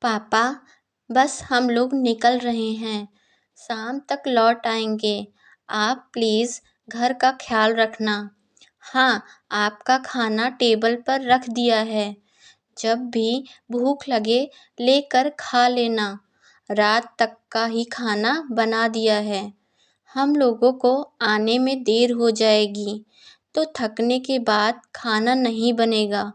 पापा, बस हम लोग निकल रहे हैं, शाम तक लौट आएंगे। आप प्लीज़ घर का ख्याल रखना। हाँ, आपका खाना टेबल पर रख दिया है, जब भी भूख लगे लेकर खा लेना। रात तक का ही खाना बना दिया है। हम लोगों को आने में देर हो जाएगी, तो थकने के बाद खाना नहीं बनेगा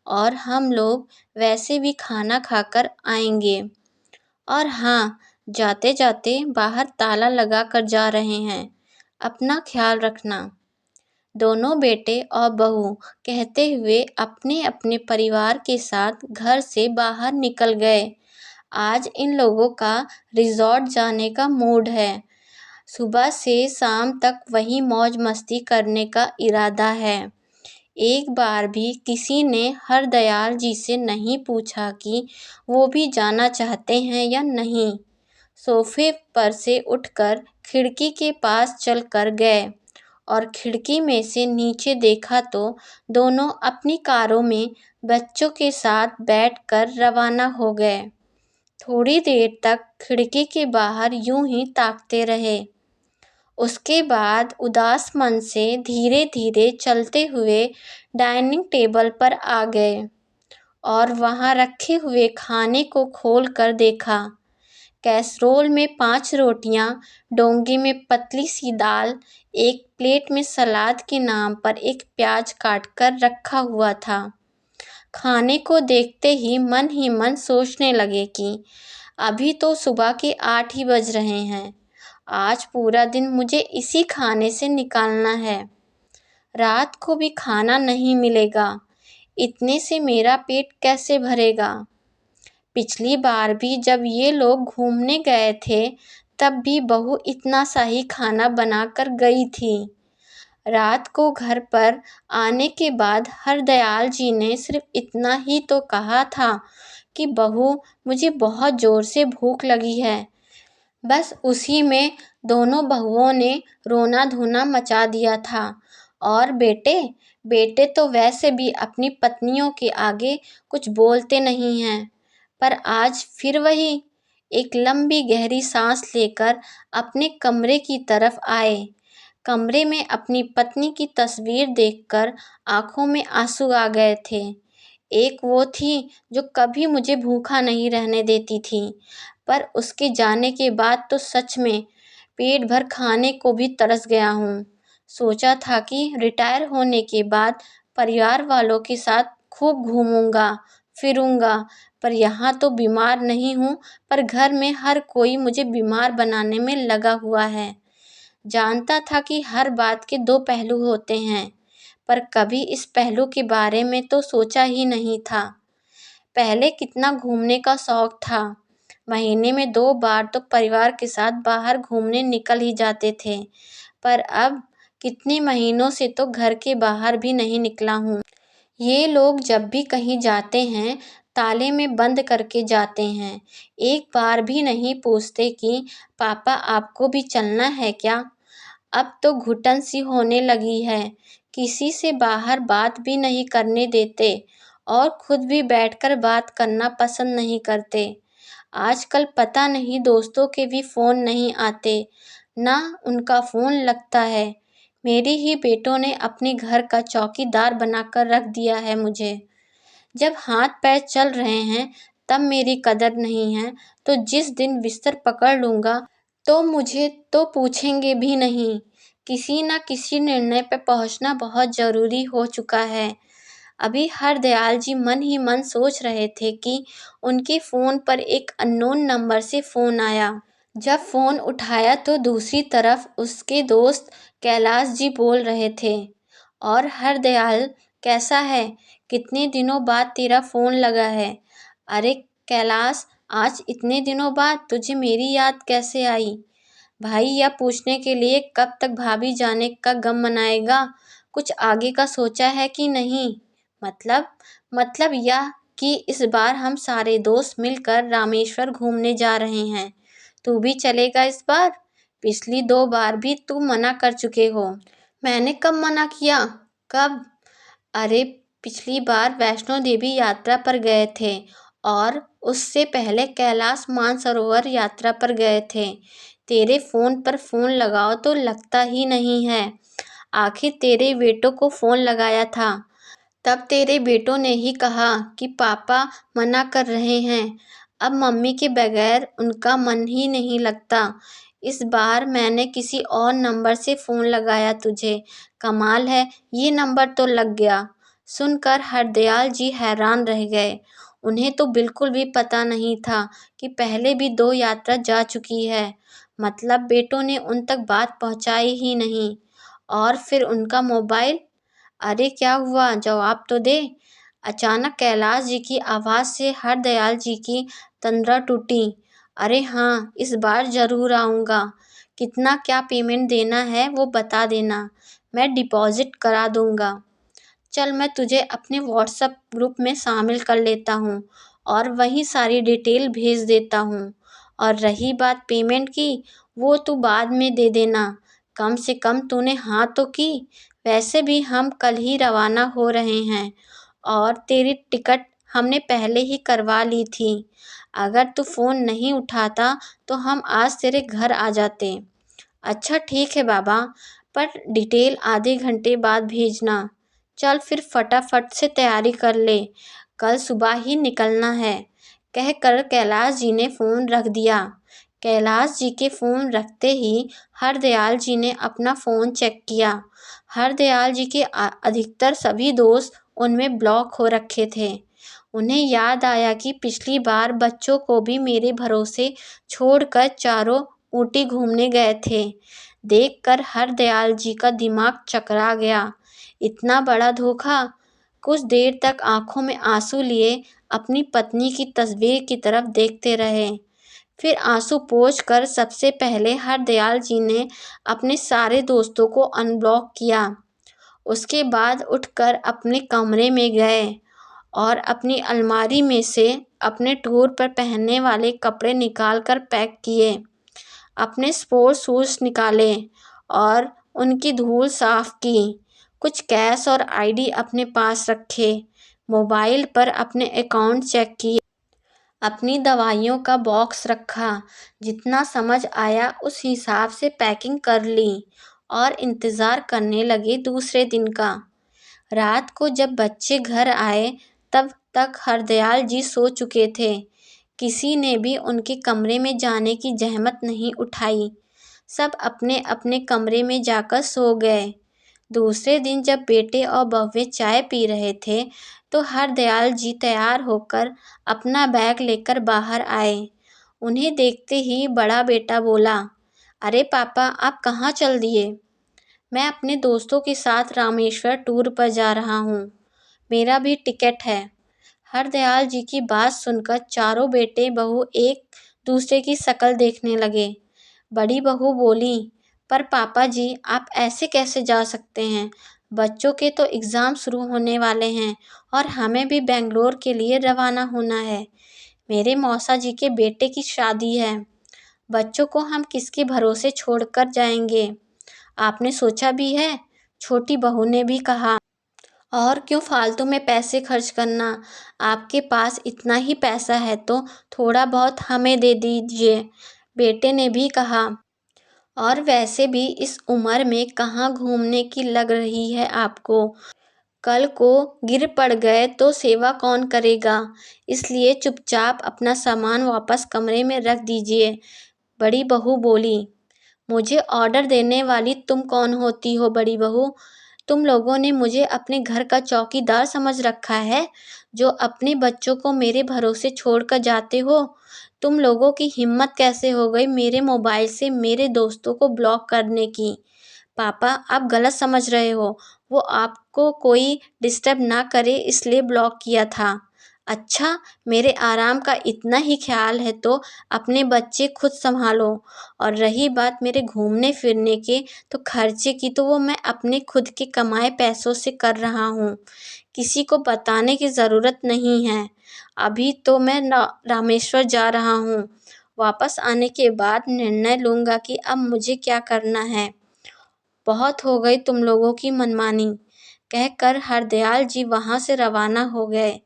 और हम लोग वैसे भी खाना खाकर आएंगे। और हाँ, जाते जाते बाहर ताला लगा कर जा रहे हैं, अपना ख्याल रखना। दोनों बेटे और बहू कहते हुए अपने अपने परिवार के साथ घर से बाहर निकल गए। आज इन लोगों का रिजॉर्ट जाने का मूड है। सुबह से शाम तक वही मौज मस्ती करने का इरादा है। एक बार भी किसी ने हरदयाल जी से नहीं पूछा कि वो भी जाना चाहते हैं या नहीं। सोफे पर से उठकर खिड़की के पास चलकर गए और खिड़की में से नीचे देखा तो दोनों अपनी कारों में बच्चों के साथ बैठकर रवाना हो गए। थोड़ी देर तक खिड़की के बाहर यूं ही ताकते रहे। उसके बाद उदास मन से धीरे धीरे चलते हुए डाइनिंग टेबल पर आ गए और वहाँ रखे हुए खाने को खोल कर देखा। कैसरोल में 5 रोटियां, डोंगे में पतली सी दाल, एक प्लेट में सलाद के नाम पर एक प्याज काटकर रखा हुआ था। खाने को देखते ही मन सोचने लगे कि अभी तो सुबह के 8 ही बज रहे हैं। आज पूरा दिन मुझे इसी खाने से निकालना है। रात को भी खाना नहीं मिलेगा, इतने से मेरा पेट कैसे भरेगा। पिछली बार भी जब ये लोग घूमने गए थे, तब भी बहू इतना सा ही खाना बनाकर गई थी। रात को घर पर आने के बाद हरदयाल जी ने सिर्फ इतना ही तो कहा था कि बहू, मुझे बहुत ज़ोर से भूख लगी है। बस उसी में दोनों बहुओं ने रोना धोना मचा दिया था। और बेटे तो वैसे भी अपनी पत्नियों के आगे कुछ बोलते नहीं हैं, पर आज फिर वही। एक लंबी गहरी सांस लेकर अपने कमरे की तरफ आए। कमरे में अपनी पत्नी की तस्वीर देखकर आंखों में आंसू आ गए थे। एक वो थी जो कभी मुझे भूखा नहीं रहने देती थी, पर उसके जाने के बाद तो सच में पेट भर खाने को भी तरस गया हूँ। सोचा था कि रिटायर होने के बाद परिवार वालों के साथ खूब घूमूंगा फिरूंगा, पर यहाँ तो बीमार नहीं हूँ, पर घर में हर कोई मुझे बीमार बनाने में लगा हुआ है। जानता था कि हर बात के 2 पहलू होते हैं, पर कभी इस पहलू के बारे में तो सोचा ही नहीं था। पहले कितना घूमने का शौक था। महीने में 2 बार तो परिवार के साथ बाहर घूमने निकल ही जाते थे, पर अब कितने महीनों से तो घर के बाहर भी नहीं निकला हूँ। ये लोग जब भी कहीं जाते हैं, ताले में बंद करके जाते हैं। एक बार भी नहीं पूछते कि पापा आपको भी चलना है क्या। अब तो घुटन सी होने लगी है। किसी से बाहर बात भी नहीं करने देते और खुद भी बैठकर बात करना पसंद नहीं करते। आजकल पता नहीं दोस्तों के भी फ़ोन नहीं आते, ना उनका फ़ोन लगता है। मेरे ही बेटों ने अपने घर का चौकीदार बनाकर रख दिया है मुझे। जब हाथ पैर चल रहे हैं तब मेरी कदर नहीं है, तो जिस दिन बिस्तर पकड़ लूँगा तो मुझे तो पूछेंगे भी नहीं। किसी न किसी निर्णय पर पहुँचना बहुत ज़रूरी हो चुका है। अभी हरदयाल जी मन ही मन सोच रहे थे कि उनके फ़ोन पर एक अननोन नंबर से फ़ोन आया। जब फ़ोन उठाया तो दूसरी तरफ उसके दोस्त कैलाश जी बोल रहे थे। और हरदयाल, कैसा है? कितने दिनों बाद तेरा फ़ोन लगा है। अरे कैलाश, आज इतने दिनों बाद तुझे मेरी याद कैसे आई? भाई, यह पूछने के लिए कब तक भाभी जाने का गम मनाएगा? कुछ आगे का सोचा है कि नहीं? मतलब यह कि इस बार हम सारे दोस्त मिलकर रामेश्वर घूमने जा रहे हैं। तू भी चलेगा इस बार? पिछली 2 बार भी तू मना कर चुके हो। मैंने कब मना किया? कब? अरे, पिछली बार वैष्णो देवी यात्रा पर गए थे और उससे पहले कैलाश मानसरोवर यात्रा पर गए थे। तेरे फ़ोन पर फ़ोन लगाओ तो लगता ही नहीं है। आखिर तेरे बेटों को फ़ोन लगाया था, तब तेरे बेटों ने ही कहा कि पापा मना कर रहे हैं। अब मम्मी के बगैर उनका मन ही नहीं लगता। इस बार मैंने किसी और नंबर से फ़ोन लगाया तुझे। कमाल है, ये नंबर तो लग गया। सुनकर हरदयाल जी हैरान रह गए। उन्हें तो बिल्कुल भी पता नहीं था कि पहले भी 2 यात्रा जा चुकी है। मतलब बेटों ने उन तक बात पहुंचाई ही नहीं। और फिर उनका मोबाइल। अरे क्या हुआ, जवाब तो दे। अचानक कैलाश जी की आवाज़ से हरदयाल जी की तंद्रा टूटी। अरे हाँ, इस बार ज़रूर आऊँगा। कितना क्या पेमेंट देना है वो बता देना, मैं डिपॉज़िट करा दूँगा। चल मैं तुझे अपने व्हाट्सएप ग्रुप में शामिल कर लेता हूँ और वहीं सारी डिटेल भेज देता हूँ। और रही बात पेमेंट की, वो तू बाद में दे देना। कम से कम तूने हाँ तो की। वैसे भी हम कल ही रवाना हो रहे हैं और तेरी टिकट हमने पहले ही करवा ली थी। अगर तू फ़ोन नहीं उठाता तो हम आज तेरे घर आ जाते। अच्छा ठीक है बाबा, पर डिटेल आधे घंटे बाद भेजना। चल फिर फटाफट से तैयारी कर ले, कल सुबह ही निकलना है। कहकर कैलाश जी ने फ़ोन रख दिया। कैलाश जी के फ़ोन रखते ही हरदयाल जी ने अपना फ़ोन चेक किया। हरदयाल जी के अधिकतर सभी दोस्त उनमें ब्लॉक हो रखे थे। उन्हें याद आया कि पिछली बार बच्चों को भी मेरे भरोसे छोड़कर चारों ऊटी घूमने गए थे। देखकर हरदयाल जी का दिमाग चकरा गया। इतना बड़ा धोखा! कुछ देर तक आंखों में आंसू लिए अपनी पत्नी की तस्वीर की तरफ देखते रहे। फिर आंसू पोंछकर सबसे पहले हरदयाल जी ने अपने सारे दोस्तों को अनब्लॉक किया। उसके बाद उठकर अपने कमरे में गए और अपनी अलमारी में से अपने टूर पर पहनने वाले कपड़े निकालकर पैक किए। अपने स्पोर्ट्स शूज़ निकाले और उनकी धूल साफ की। कुछ कैश और आईडी अपने पास रखे। मोबाइल पर अपने अकाउंट चेक किए। अपनी दवाइयों का बॉक्स रखा। जितना समझ आया उस हिसाब से पैकिंग कर ली और इंतज़ार करने लगे दूसरे दिन का। रात को जब बच्चे घर आए तब तक हरदयाल जी सो चुके थे। किसी ने भी उनके कमरे में जाने की जहमत नहीं उठाई। सब अपने अपने कमरे में जाकर सो गए। दूसरे दिन जब बेटे और बहू चाय पी रहे थे तो हरदयाल जी तैयार होकर अपना बैग लेकर बाहर आए। उन्हें देखते ही बड़ा बेटा बोला, अरे पापा आप कहाँ चल दिए? मैं अपने दोस्तों के साथ रामेश्वर टूर पर जा रहा हूँ, मेरा भी टिकट है। हरदयाल जी की बात सुनकर चारों बेटे बहू एक दूसरे की शक्ल देखने लगे। बड़ी बहू बोली, पर पापा जी आप ऐसे कैसे जा सकते हैं? बच्चों के तो एग्ज़ाम शुरू होने वाले हैं और हमें भी बेंगलोर के लिए रवाना होना है। मेरे मौसा जी के बेटे की शादी है। बच्चों को हम किसके भरोसे छोड़कर जाएंगे? आपने सोचा भी है? छोटी बहू ने भी कहा। और क्यों फालतू में पैसे खर्च करना? आपके पास इतना ही पैसा है तो थोड़ा बहुत हमें दे दीजिए, बेटे ने भी कहा। और वैसे भी इस उम्र में कहाँ घूमने की लग रही है आपको? कल को गिर पड़ गए तो सेवा कौन करेगा? इसलिए चुपचाप अपना सामान वापस कमरे में रख दीजिए। बड़ी बहू बोली, मुझे ऑर्डर देने वाली तुम कौन होती हो बड़ी बहू? तुम लोगों ने मुझे अपने घर का चौकीदार समझ रखा है, जो अपने बच्चों को मेरे भरोसे छोड़कर जाते हो। तुम लोगों की हिम्मत कैसे हो गई मेरे मोबाइल से मेरे दोस्तों को ब्लॉक करने की? पापा आप गलत समझ रहे हो, वो आपको कोई डिस्टर्ब ना करे इसलिए ब्लॉक किया था। अच्छा, मेरे आराम का इतना ही ख्याल है तो अपने बच्चे खुद संभालो। और रही बात मेरे घूमने फिरने के तो खर्चे की, तो वो मैं अपने खुद के कमाए पैसों से कर रहा हूँ, किसी को बताने की ज़रूरत नहीं है। अभी तो मैं रामेश्वर जा रहा हूँ, वापस आने के बाद निर्णय लूँगा कि अब मुझे क्या करना है। बहुत हो गई तुम लोगों की मनमानी। कहकर हरदयाल जी वहाँ से रवाना हो गए।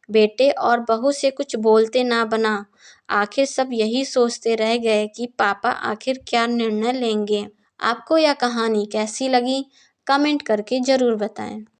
बेटे और बहू से कुछ बोलते ना बना। आखिर सब यही सोचते रह गए कि पापा आखिर क्या निर्णय लेंगे। आपको यह कहानी कैसी लगी? कमेंट करके ज़रूर बताएं।